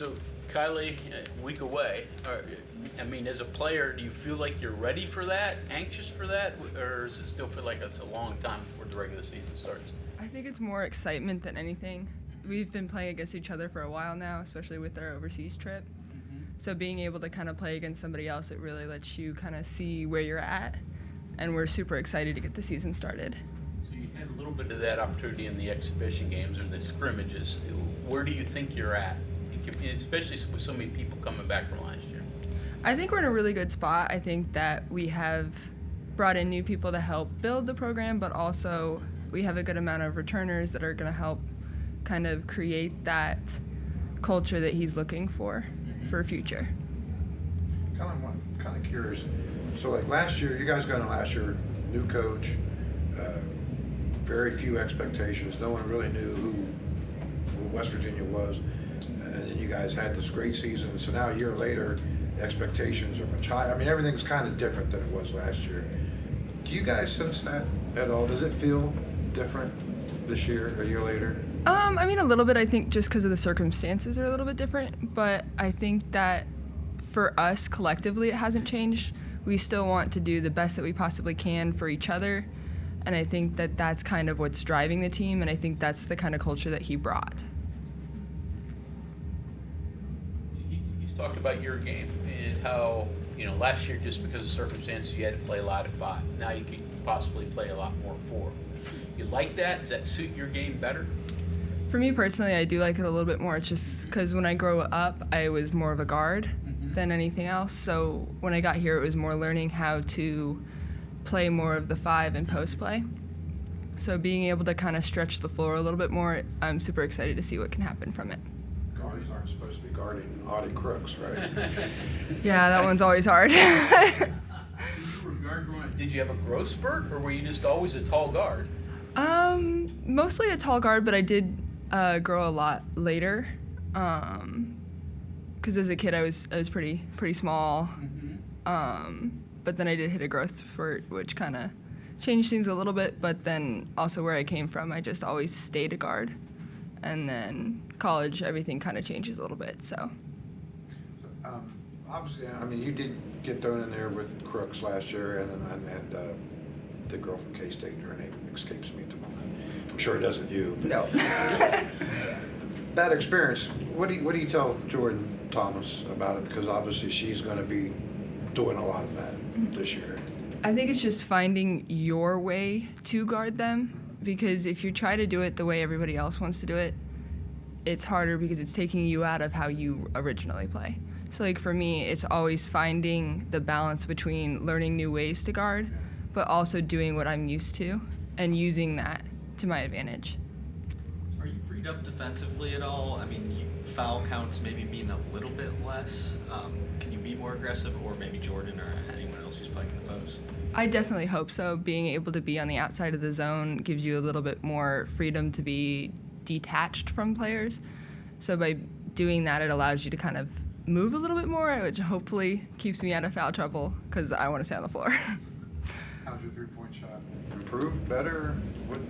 So, Kylee, a week away. As a player, do you feel like you're ready for that, anxious for that, or does it still feel like it's a long time before the regular season starts? I think it's more excitement than anything. We've been playing against each other for a while now, especially with our overseas trip. So being able to kind of play against somebody else, it really lets you kind of see where you're at, and we're super excited to get the season started. So you had a little bit of that opportunity in the exhibition games or the scrimmages. Where do you think you're at, especially with so many people coming back from last year? I think we're in a really good spot. I think that we have brought in new people to help build the program, but also we have a good amount of returners that are going to help kind of create that culture that he's looking for future. I'm kind of curious. So like last year, you guys got in last year, new coach, very few expectations. No one really knew who West Virginia was. And then you guys had this great season. So now a year later, expectations are much higher. I mean, everything's kind of different than it was last year. Do you guys sense that at all? Does it feel different this year, a year later? A little bit, I think, just because of the circumstances are a little bit different, but I think that for us collectively it hasn't changed. We still want to do the best that we possibly can for each other, and I think that that's kind of what's driving the team, and I think that's the kind of culture that he brought. He's talked about your game and how, last year just because of circumstances you had to play a lot at 5. Now you can possibly play a lot more 4. You like that? Does that suit your game better? For me personally, I do like it a little bit more. It's just because when I grew up, I was more of a guard than anything else. So when I got here, it was more learning how to play more of the 5 and post play. So being able to kind of stretch the floor a little bit more, I'm super excited to see what can happen from it. Guardians aren't supposed to be guarding Audie Crooks, right? Yeah, that one's always hard. Did you have a growth spurt, or were you just always a tall guard? Mostly a tall guard, but I did grow a lot later. Because as a kid, I was pretty small. But then I did hit a growth spurt, which kind of changed things a little bit. But then also where I came from, I just always stayed a guard. And then college, everything kind of changes a little bit. So. Obviously, you did get thrown in there with Crooks last year, and then the girl from K-State, her name escapes me at the moment. I'm sure it doesn't you. No. That experience, what do you tell Jordan Thomas about it? Because obviously she's going to be doing a lot of that this year. I think it's just finding your way to guard them, because if you try to do it the way everybody else wants to do it, it's harder because it's taking you out of how you originally play. So like for me, it's always finding the balance between learning new ways to guard, but also doing what I'm used to and using that to my advantage. Are you freed up defensively at all? Foul counts maybe being a little bit less. Can you be more aggressive, or maybe Jordan or anyone else who's playing in the post? I definitely hope so. Being able to be on the outside of the zone gives you a little bit more freedom to be detached from players. So by doing that, it allows you to kind of move a little bit more, which hopefully keeps me out of foul trouble because I want to stay on the floor. How's your three-point shot? Improved? Better? What?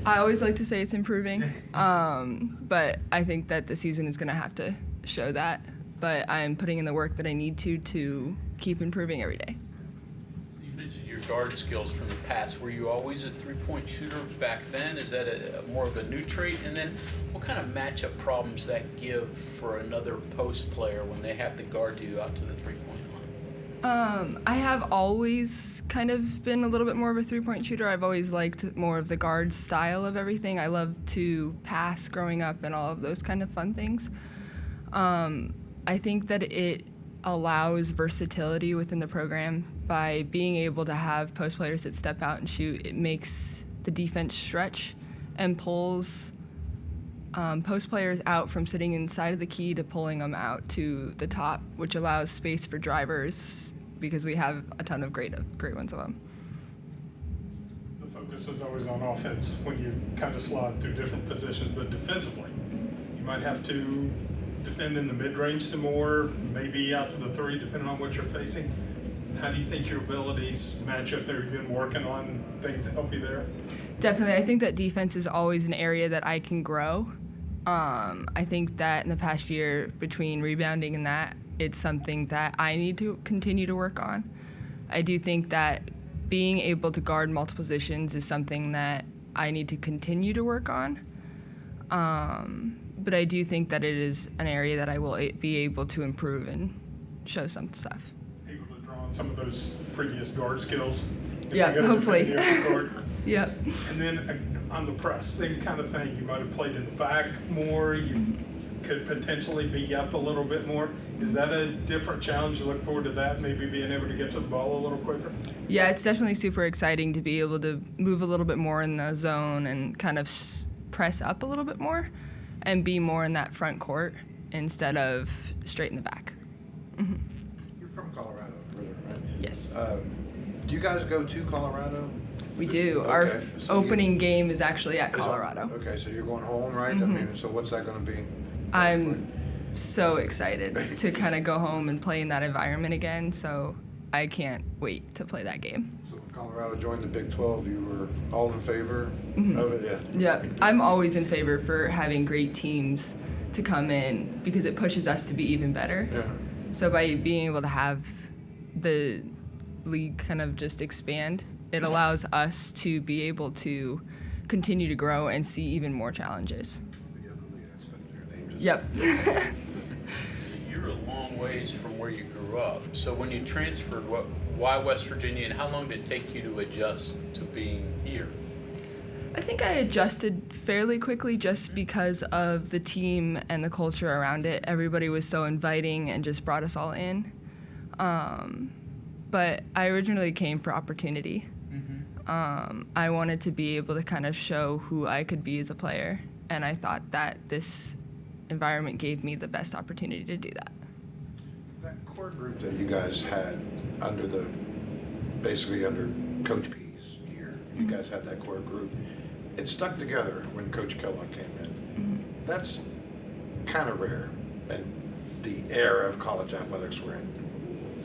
I always like to say it's improving, but I think that the season is going to have to show that. But I'm putting in the work that I need to keep improving every day. You mentioned your guard skills from the past. Were you always a three-point shooter back then? Is that a more of a new trait? And then what kind of matchup problems that give for another post player when they have to guard you out to the three-point line? I have always kind of been a little bit more of a three-point shooter. I've always liked more of the guard style of everything. I love to pass growing up and all of those kind of fun things. I think that it allows versatility within the program. By being able to have post players that step out and shoot, it makes the defense stretch and pulls post players out from sitting inside of the key to pulling them out to the top, which allows space for drivers because we have a ton of great ones of them. The focus is always on offense when you kind of slide through different positions, but defensively, you might have to defend in the mid-range some more, maybe out to the three, depending on what you're facing. How do you think your abilities match up there? You've been working on things that help you there? Definitely. I think that defense is always an area that I can grow. I think that in the past year, between rebounding and that, it's something that I need to continue to work on. I do think that being able to guard multiple positions is something that I need to continue to work on. But I do think that it is an area that I will be able to improve and show some stuff. Able to draw on some of those previous guard skills. if Yeah, you're gonna hopefully. defend the guard. Yep. And then on the press, same kind of thing. You might have played in the back more. You could potentially be up a little bit more. Is that a different challenge? You look forward to that, maybe being able to get to the ball a little quicker? Yeah, it's definitely super exciting to be able to move a little bit more in the zone and kind of press up a little bit more and be more in that front court instead of straight in the back. Mm-hmm. You're from Colorado, right? Yes. Do you guys go to Colorado? We do. Okay. Our So opening game is actually at Is that- Colorado. Okay, so you're going home, right? I Mhm. mean, so what's that gonna be? I'm so excited to kind of go home and play in that environment again, so I can't wait to play that game. So when Colorado joined the Big 12, you were all in favor Mhm. of it, yeah? Yeah, I'm always in favor for having great teams to come in because it pushes us to be even better. Yeah. So by being able to have the league kind of just expand, it allows us to be able to continue to grow and see even more challenges. Yep. You're a long ways from where you grew up. So when you transferred, why West Virginia, and how long did it take you to adjust to being here? I think I adjusted fairly quickly just because of the team and the culture around it. Everybody was so inviting and just brought us all in. But I originally came for opportunity. I wanted to be able to kind of show who I could be as a player, and I thought that this environment gave me the best opportunity to do that. That core group that you guys had basically under Coach P's year, you guys had that core group. It stuck together when Coach Kellogg came in. That's kind of rare in the era of college athletics we're in.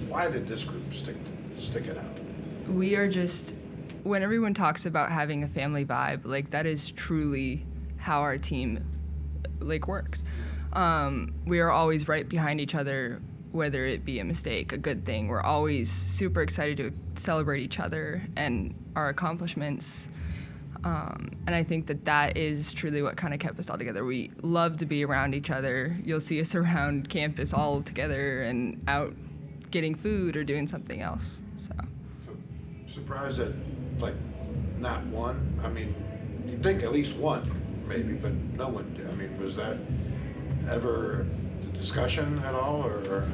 Why did this group stick it out? We are just, when everyone talks about having a family vibe, like that is truly how our team works. We are always right behind each other, whether it be a mistake, a good thing. We're always super excited to celebrate each other and our accomplishments. And I think that is truly what kind of kept us all together. We love to be around each other. You'll see us around campus all together and out getting food or doing something else. So Surprised that, not one? I mean, you'd think at least one, maybe, but no one did. I mean, was that ever the discussion at all, or?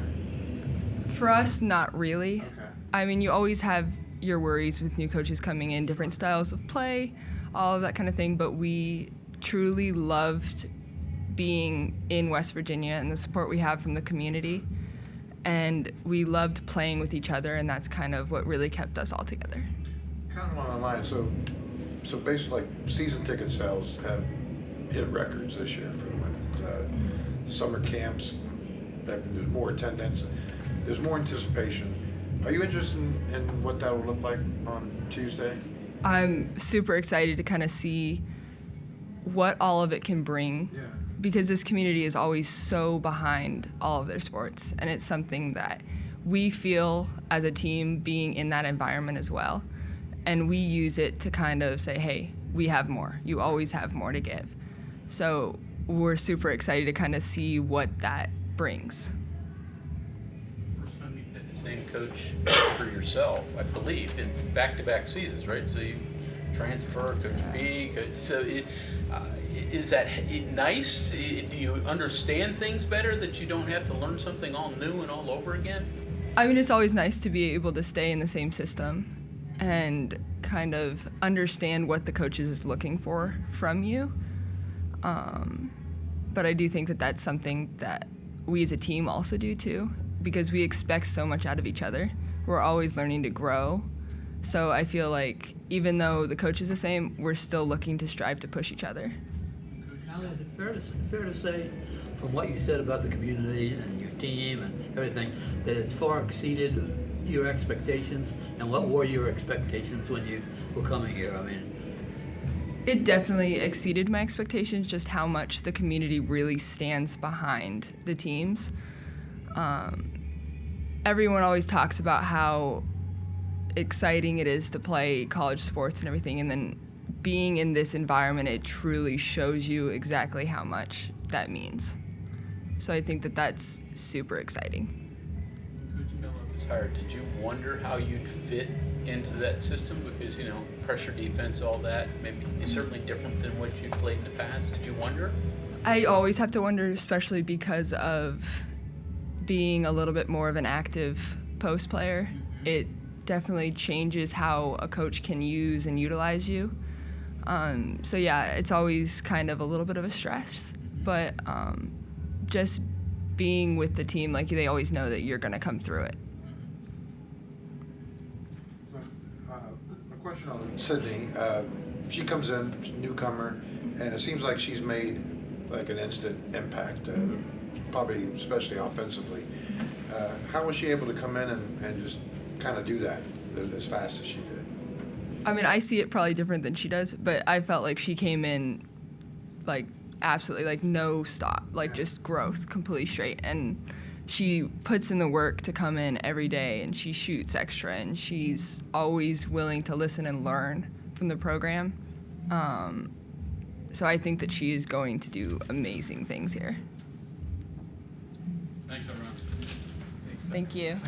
for us, not really. Okay. I mean, you always have your worries with new coaches coming in, different styles of play, all of that kind of thing, but we truly loved being in West Virginia and the support we have from the community. And we loved playing with each other, and that's kind of what really kept us all together. Kind of on the line, so basically, season ticket sales have hit records this year for the women. Summer camps, there's more attendance, there's more anticipation. Are you interested in what that will look like on Tuesday? I'm super excited to kind of see what all of it can bring. Yeah. Because this community is always so behind all of their sports, and it's something that we feel as a team being in that environment as well, and we use it to kind of say, hey, we have more. You always have more to give. So we're super excited to kind of see what that brings. First time you've had the same coach for yourself, I believe, in back-to-back seasons, right? So you transfer, Coach B, so is that nice? Do you understand things better, that you don't have to learn something all new and all over again? I mean, it's always nice to be able to stay in the same system and kind of understand what the coach is looking for from you. But I do think that that's something that we as a team also do too, because we expect so much out of each other. We're always learning to grow. So I feel like even though the coach is the same, we're still looking to strive to push each other. Kylee, is it fair to say, from what you said about the community and your team and everything, that it's far exceeded your expectations? And what were your expectations when you were coming here? I mean, It definitely exceeded my expectations, just how much the community really stands behind the teams. Everyone always talks about how exciting it is to play college sports and everything, and then being in this environment, it truly shows you exactly how much that means. So I think that that's super exciting. Coach Miller was hired. Did you wonder how you'd fit into that system? Because, pressure defense, all that, maybe it's certainly different than what you played in the past. Did you wonder? I always have to wonder, especially because of being a little bit more of an active post player. It definitely changes how a coach can use and utilize you. So yeah, it's always kind of a little bit of a stress, but just being with the team, like they always know that you're gonna come through it. A question on Sydney. She comes in, she's a newcomer, and it seems like she's made like an instant impact, probably especially offensively. How was she able to come in and just kind of do that as fast as she did? I mean, I see it probably different than she does, but I felt like she came in like absolutely like no stop, like just growth completely straight. And she puts in the work to come in every day, and she shoots extra, and she's always willing to listen and learn from the program. So I think that she is going to do amazing things here. Thanks, everyone. Thank you.